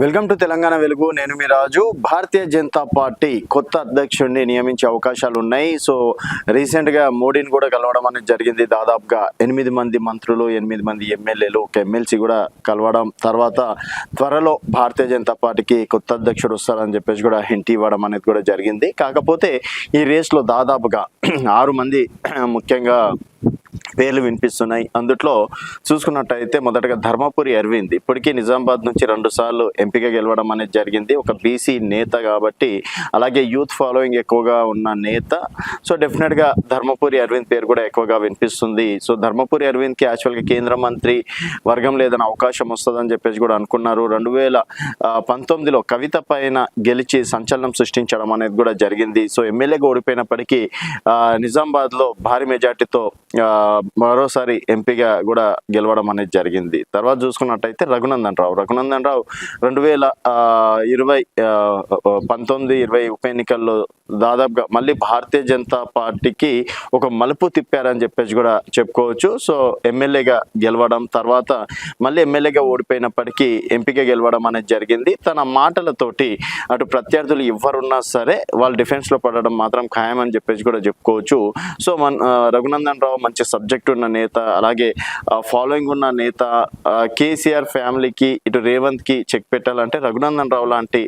Welcome to Telangana వెలుగు. నేను మీ రాజు. Bharatiya Janata party కొత్త అధ్యక్షుడిని నియమించే అవకాశాలు ఉన్నాయి. సో రీసెంట్గా మోడీని కూడా కలవడం అనేది జరిగింది. దాదాపుగా 8 మంది మంత్రులు, 8 మంది ఎమ్మెల్యేలు, ఒక ఎమ్మెల్సీ కూడా కలవడం, తర్వాత త్వరలో భారతీయ జనతా పార్టీకి కొత్త అధ్యక్షుడు వస్తారని చెప్పేసి కూడా హింట్ ఇవ్వడం అనేది కూడా జరిగింది. కాకపోతే ఈ రేస్లో దాదాపుగా 6 మంది ముఖ్యంగా పేర్లు వినిపిస్తున్నాయి. అందుట్లో చూసుకున్నట్టయితే మొదటగా ధర్మపురి అరవింద్ ఇప్పటికీ నిజామాబాద్ నుంచి 2 సార్లు ఎంపీగా గెలవడం అనేది జరిగింది. ఒక బీసీ నేత కాబట్టి, అలాగే యూత్ ఫాలోయింగ్ ఎక్కువగా ఉన్న నేత. సో డెఫినెట్గా ధర్మపురి అరవింద్ పేరు కూడా ఎక్కువగా వినిపిస్తుంది. సో ధర్మపురి అరవింద్కి యాక్చువల్గా కేంద్ర మంత్రి వర్గం లేదని అవకాశం వస్తుందని చెప్పేసి కూడా అనుకున్నారు. 2019లో కవిత పైన గెలిచి సంచలనం సృష్టించడం అనేది కూడా జరిగింది. సో ఎమ్మెల్యేగా ఓడిపోయినప్పటికీ నిజామాబాద్లో భారీ మెజార్టీతో మరోసారి ఎంపీగా కూడా గెలవడం అనేది జరిగింది. తర్వాత చూసుకున్నట్టయితే రఘునందన్ రావు 2019-20 ఉప ఎన్నికల్లో దాదాపుగా మళ్ళీ భారతీయ జనతా పార్టీకి ఒక మలుపు తిప్పారని చెప్పేసి కూడా చెప్పుకోవచ్చు. సో ఎమ్మెల్యేగా గెలవడం, తర్వాత మళ్ళీ ఎమ్మెల్యేగా ఓడిపోయినప్పటికీ ఎంపీగా గెలవడం అనేది జరిగింది. తన మాటలతోటి అటు ప్రత్యర్థులు ఎవరున్నా సరే వాళ్ళు డిఫెన్స్లో పడడం మాత్రం ఖాయమని చెప్పేసి కూడా చెప్పుకోవచ్చు. సో రఘునందన్ రావు మంచి సబ్జెక్ట్ ఉన్న నేత, అలాగే ఫాలోయింగ్ ఉన్న నేత. కేసీఆర్ ఫ్యామిలీకి, ఇటు రేవంత్కి చెక్ పెట్టాలంటే రఘునందన్ రావు లాంటి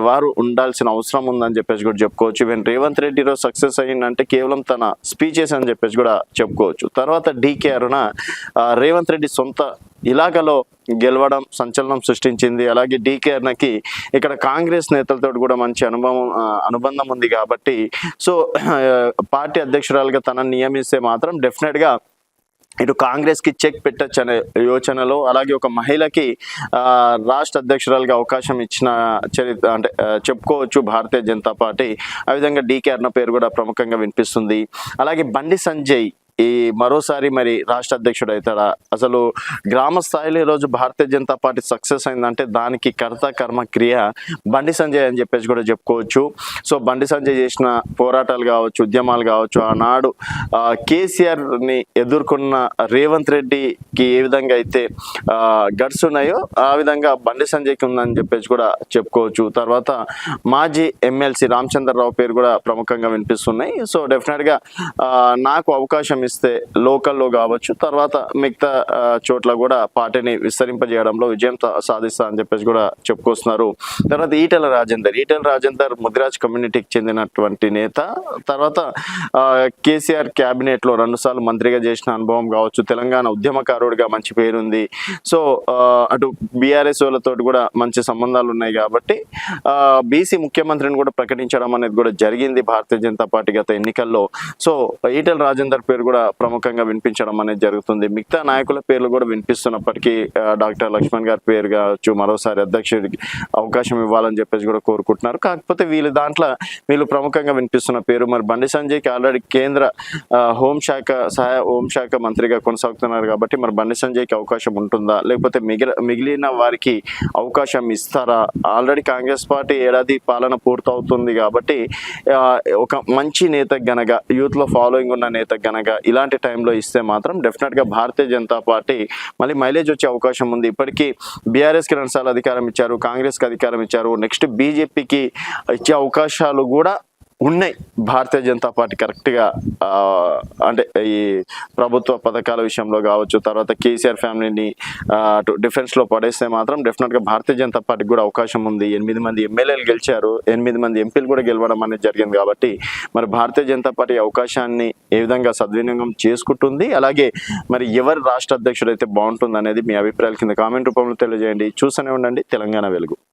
వారు ఉండాల్సిన అవసరం ఉందని చెప్పేసి కూడా చెప్పుకోవచ్చు. ఈవెన్ రేవంత్ రెడ్డి రోజు సక్సెస్ అయ్యిందంటే కేవలం తన స్పీచెస్ అని చెప్పేసి కూడా చెప్పుకోవచ్చు. తర్వాత డీకే అరుణ రేవంత్ రెడ్డి సొంత ఇలాగలో గెలవడం సంచలనం సృష్టించింది. అలాగే డీకే అరుణకి ఇక్కడ కాంగ్రెస్ నేతలతో కూడా మంచి అనుబంధం ఉంది కాబట్టి, సో పార్టీ అధ్యక్షురాలుగా తనని నియమిస్తే మాత్రం డెఫినెట్గా ఇటు కాంగ్రెస్కి చెక్ పెట్టచ్చు అనే యోచనలో, అలాగే ఒక మహిళకి రాష్ట్ర అధ్యక్షురాలుగా అవకాశం ఇచ్చిన చరిత్ర అంటే చెప్పుకోవచ్చు భారతీయ జనతా పార్టీ. ఆ విధంగా డీకే అరుణ పేరు కూడా ప్రముఖంగా వినిపిస్తుంది. అలాగే బండి సంజయ్ ఈ మరోసారి మరి రాష్ట్ర అధ్యక్షుడు అవుతాడా? అసలు గ్రామ స్థాయిలో ఈరోజు భారతీయ జనతా పార్టీ సక్సెస్ అయిందంటే దానికి కర్త కర్మ క్రియ బండి సంజయ్ అని చెప్పేసి కూడా చెప్పుకోవచ్చు. సో బండి సంజయ్ చేసిన పోరాటాలు కావచ్చు, ఉద్యమాలు కావచ్చు, ఆనాడు కేసీఆర్ని ఎదుర్కొన్న రేవంత్ రెడ్డికి ఏ విధంగా అయితే గట్స్ ఉన్నాయో ఆ విధంగా బండి సంజయ్కి ఉందని చెప్పేసి కూడా చెప్పుకోవచ్చు. తర్వాత మాజీ ఎమ్మెల్సీ రామచంద్రరావు పేరు కూడా ప్రముఖంగా వినిపిస్తున్నాయి. సో డెఫినెట్గా నాకు అవకాశం ఇస్తే లోకల్లో కావచ్చు, తర్వాత మిగతా చోట్ల కూడా పార్టీని విస్తరింపజేయడంలో విజయం సాధిస్తా అని చెప్పేసి కూడా చెప్పుకొస్తున్నారు. తర్వాత ఈటెల రాజేందర్ ముదిరాజ్ కమ్యూనిటీకి చెందినటువంటి నేత. తర్వాత కేసీఆర్ క్యాబినెట్లో 2 సార్లు మంత్రిగా చేసిన అనుభవం కావచ్చు, తెలంగాణ ఉద్యమకారుడిగా మంచి పేరుంది. సో అటు బీఆర్ఎస్ వాళ్ళతో కూడా మంచి సంబంధాలు ఉన్నాయి కాబట్టి బీసీ ముఖ్యమంత్రిని కూడా ప్రకటించడం అనేది కూడా జరిగింది భారతీయ జనతా పార్టీ గత ఎన్నికల్లో. సో ఈటెల రాజేందర్ పేరు కూడా ప్రముఖంగా వినిపించడం అనేది జరుగుతుంది. మిగతా నాయకుల పేర్లు కూడా వినిపిస్తున్నప్పటికీ డాక్టర్ లక్ష్మణ్ గారి పేరు కావచ్చు మరోసారి అధ్యక్షుడికి అవకాశం ఇవ్వాలని చెప్పేసి కూడా కోరుకుంటున్నారు. కాకపోతే వీళ్ళు ప్రముఖంగా వినిపిస్తున్న పేరు మరి బండి సంజయ్కి ఆల్రెడీ కేంద్ర సహాయ హోంశాఖ మంత్రిగా కొనసాగుతున్నారు కాబట్టి మరి బండి సంజయ్కి అవకాశం ఉంటుందా, లేకపోతే మిగిలిన వారికి అవకాశం ఇస్తారా? ఆల్రెడీ కాంగ్రెస్ పార్టీ ఏడాది పాలన పూర్తవుతుంది కాబట్టి ఒక మంచి నేత గనక, యూత్లో ఫాలోయింగ్ ఉన్న నేత గనక ఇలాంటి టైంలో ఇస్తే మాత్రం డెఫినెట్గా భారతీయ జనతా పార్టీ మళ్ళీ మైలేజ్ వచ్చే అవకాశం ఉంది. ఇప్పటికీ బీఆర్ఎస్కి 2 సార్లు అధికారం ఇచ్చారు, కాంగ్రెస్కి అధికారం ఇచ్చారు, నెక్స్ట్ బీజేపీకి ఇచ్చే అవకాశాలు కూడా ఉన్నాయి. భారతీయ జనతా పార్టీ కరెక్ట్గా అంటే ఈ ప్రభుత్వ పథకాల విషయంలో కావచ్చు, తర్వాత కేసీఆర్ ఫ్యామిలీని అటు డిఫెన్స్లో పడేస్తే మాత్రం డెఫినెట్గా భారతీయ జనతా పార్టీకి కూడా అవకాశం ఉంది. 8 మంది ఎమ్మెల్యేలు గెలిచారు, 8 మంది ఎంపీలు కూడా గెలవడం అనేది జరిగింది కాబట్టి మరి భారతీయ జనతా పార్టీ అవకాశాన్ని ఏ విధంగా సద్వినియోగం చేసుకుంటుంది, అలాగే మరి ఎవరు రాష్ట్ర అధ్యక్షుడు అయితే బాగుంటుంది అనేది మీ అభిప్రాయాల కింద కామెంట్ రూపంలో తెలియజేయండి. చూస్తూనే ఉండండి తెలంగాణ వెలుగు.